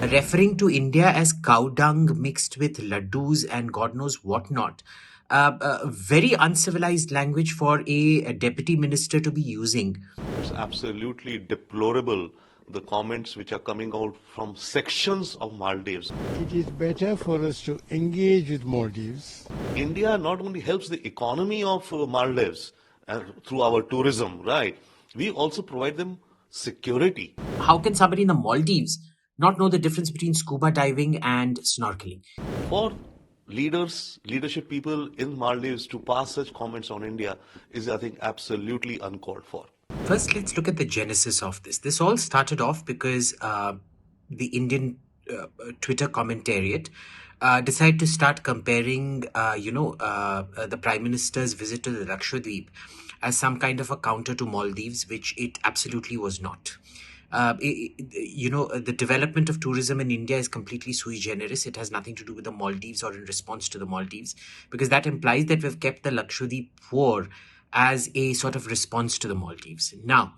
referring to India as cow dung mixed with laddus and God knows what not. Very uncivilized language for a deputy minister to be using. It's absolutely deplorable, the comments which are coming out from sections of Maldives. It is better for us to engage with Maldives. India not only helps the economy of Maldives through our tourism, right? We also provide them security. How can somebody in the Maldives not know the difference between scuba diving and snorkeling? For leadership people in Maldives to pass such comments on India is, I think, absolutely uncalled for. First, let's look at the genesis of this. This all started off because the Indian Twitter commentariat decided to start comparing, the Prime Minister's visit to the Lakshadweep as some kind of a counter to Maldives, which it absolutely was not. The development of tourism in India is completely sui generis. It has nothing to do with the Maldives or in response to the Maldives, because that implies that we've kept the Lakshadweep war as a sort of response to the Maldives. Now,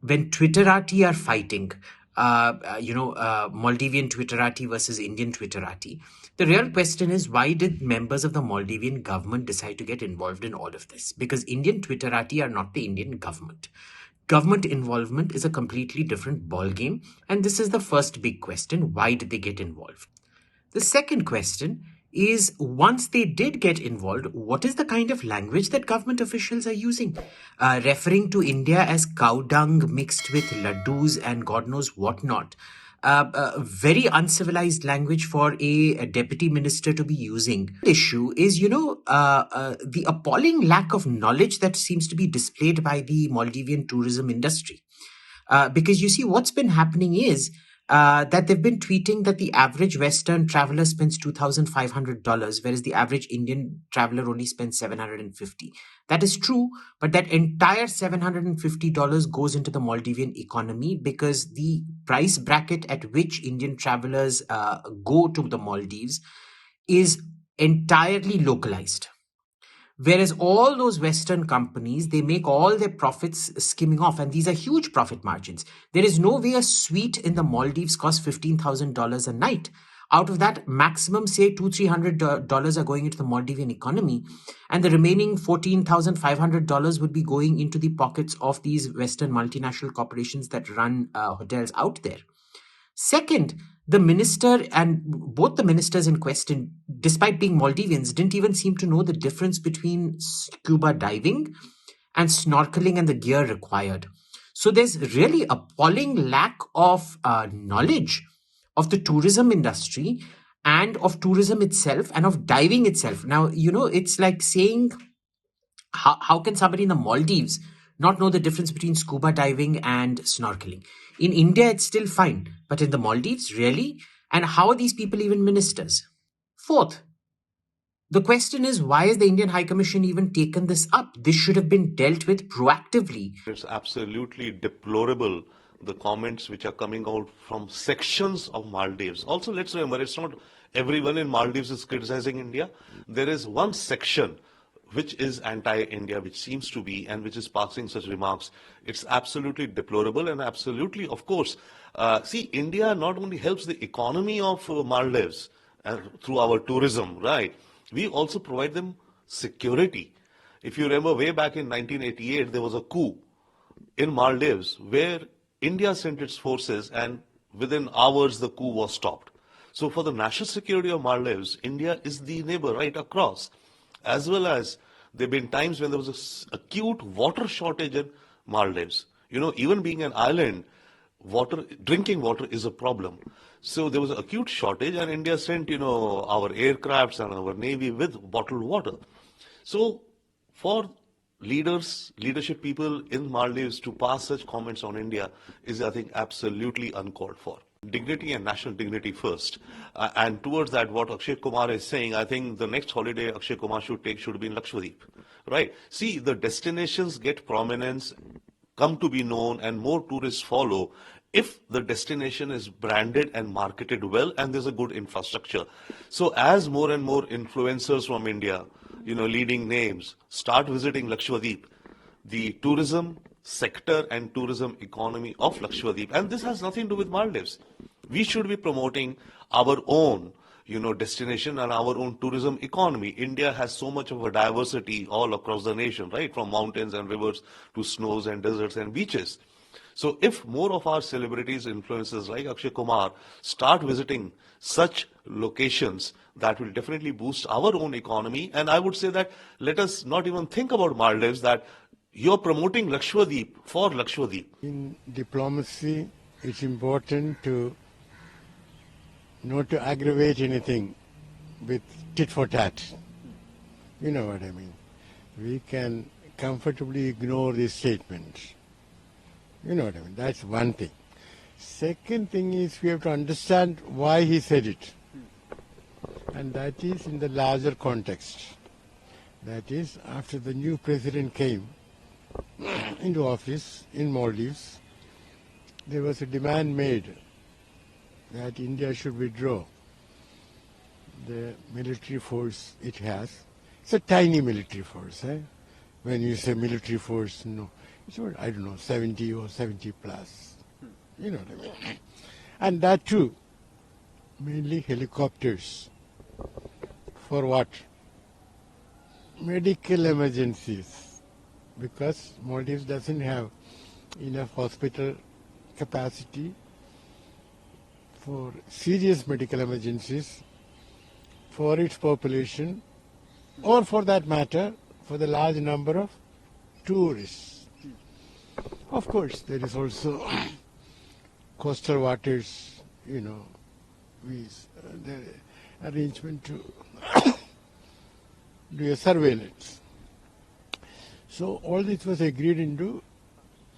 when Twitterati are fighting, Maldivian Twitterati versus Indian Twitterati, the real question is, why did members of the Maldivian government decide to get involved in all of this? Because Indian Twitterati are not the Indian government. Government involvement is a completely different ballgame, and this is the first big question: why did they get involved? The second question is, once they did get involved, what is the kind of language that government officials are using? Referring to India as cow dung mixed with laddus and God knows what not. Very uncivilized language for a deputy minister to be using. The issue is, the appalling lack of knowledge that seems to be displayed by the Maldivian tourism industry. Because you see, what's been happening is that they've been tweeting that the average Western traveler spends $2,500, whereas the average Indian traveler only spends $750. That is true, but that entire $750 goes into the Maldivian economy because the price bracket at which Indian travelers go to the Maldives is entirely localized. Whereas all those Western companies, they make all their profits skimming off, and these are huge profit margins. There is no way a suite in the Maldives costs $15,000 a night. Out of that, maximum, say, $200-300 are going into the Maldivian economy, and the remaining $14,500 would be going into the pockets of these Western multinational corporations that run hotels out there. Second, the minister and both the ministers in question, despite being Maldivians, didn't even seem to know the difference between scuba diving and snorkeling and the gear required. So there's really appalling lack of knowledge of the tourism industry and of tourism itself and of diving itself. Now, it's like saying, how can somebody in the Maldives not know the difference between scuba diving and snorkeling? In India, it's still fine, but in the Maldives, really? And how are these people even ministers? Fourth, the question is, why has the Indian High Commission even taken this up? This should have been dealt with proactively. It's absolutely deplorable, the comments which are coming out from sections of Maldives. Also, let's remember, it's not everyone in Maldives is criticizing India. There is one section which is anti-India, which seems to be, and which is passing such remarks. It's absolutely deplorable and absolutely, of course. See, India not only helps the economy of Maldives through our tourism, right? We also provide them security. If you remember, way back in 1988, there was a coup in Maldives where India sent its forces, and within hours the coup was stopped. So for the national security of Maldives, India is the neighbor right across. As well as there have been times when there was an acute water shortage in Maldives. Even being an island, drinking water is a problem. So there was an acute shortage, and India sent, our aircrafts and our navy with bottled water. So for leadership people in Maldives to pass such comments on India is, I think, absolutely uncalled for. Dignity and national dignity first. And towards that, what Akshay Kumar is saying, I think the next holiday Akshay Kumar should take should be in Lakshadweep. Right? See, the destinations get prominence, come to be known, and more tourists follow if the destination is branded and marketed well and there's a good infrastructure. So as more and more influencers from India, leading names, start visiting Lakshadweep, the tourism sector and tourism economy of Lakshadweep, and this has nothing to do with Maldives. We should be promoting our own destination and our own tourism economy. India has so much of a diversity all across the nation, right? From mountains and rivers to snows and deserts and beaches. So if more of our celebrities, influencers like Akshay Kumar start visiting such locations, that will definitely boost our own economy. And I would say that let us not even think about Maldives, that you're promoting Lakshadweep for Lakshadweep. In diplomacy, it's important to not to aggravate anything with tit for tat. You know what I mean? We can comfortably ignore these statements. You know what I mean? That's one thing. Second thing is we have to understand why he said it. And that is in the larger context. That is, after the new president came into office in Maldives, there was a demand made that India should withdraw the military force it has. It's a tiny military force. When you say military force, no. It's about, I don't know, 70 or 70 plus. You know what I mean? And that too, mainly helicopters. For what? Medical emergencies. Because Maldives doesn't have enough hospital capacity for serious medical emergencies for its population, or for that matter, for the large number of tourists. Of course, there is also coastal waters, the arrangement to do a surveillance. So all this was agreed into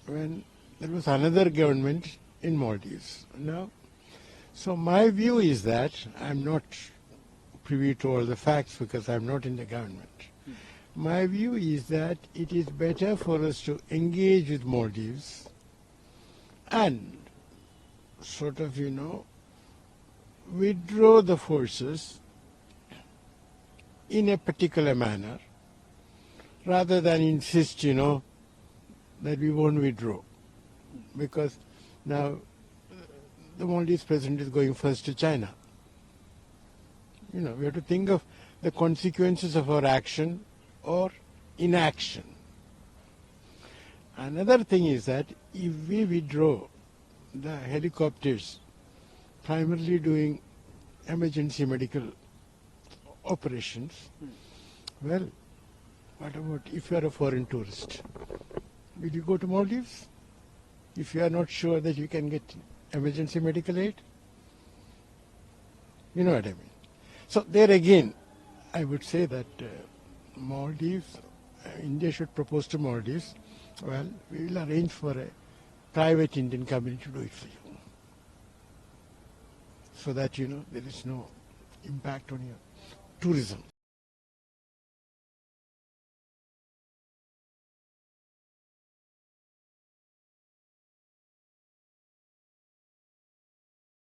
when there was another government in Maldives. Now, so my view is that I'm not privy to all the facts because I'm not in the government. My view is that it is better for us to engage with Maldives and sort of, withdraw the forces in a particular manner rather than insist, that we won't withdraw. Because now the Maldives president is going first to China. We have to think of the consequences of our action or inaction. Another thing is that if we withdraw the helicopters primarily doing emergency medical operations, well, what about if you are a foreign tourist? Will you go to Maldives if you are not sure that you can get emergency medical aid? You know what I mean? So there again, I would say that Maldives, India should propose to Maldives, well, we will arrange for a private Indian company to do it for you. So that, there is no impact on your tourism.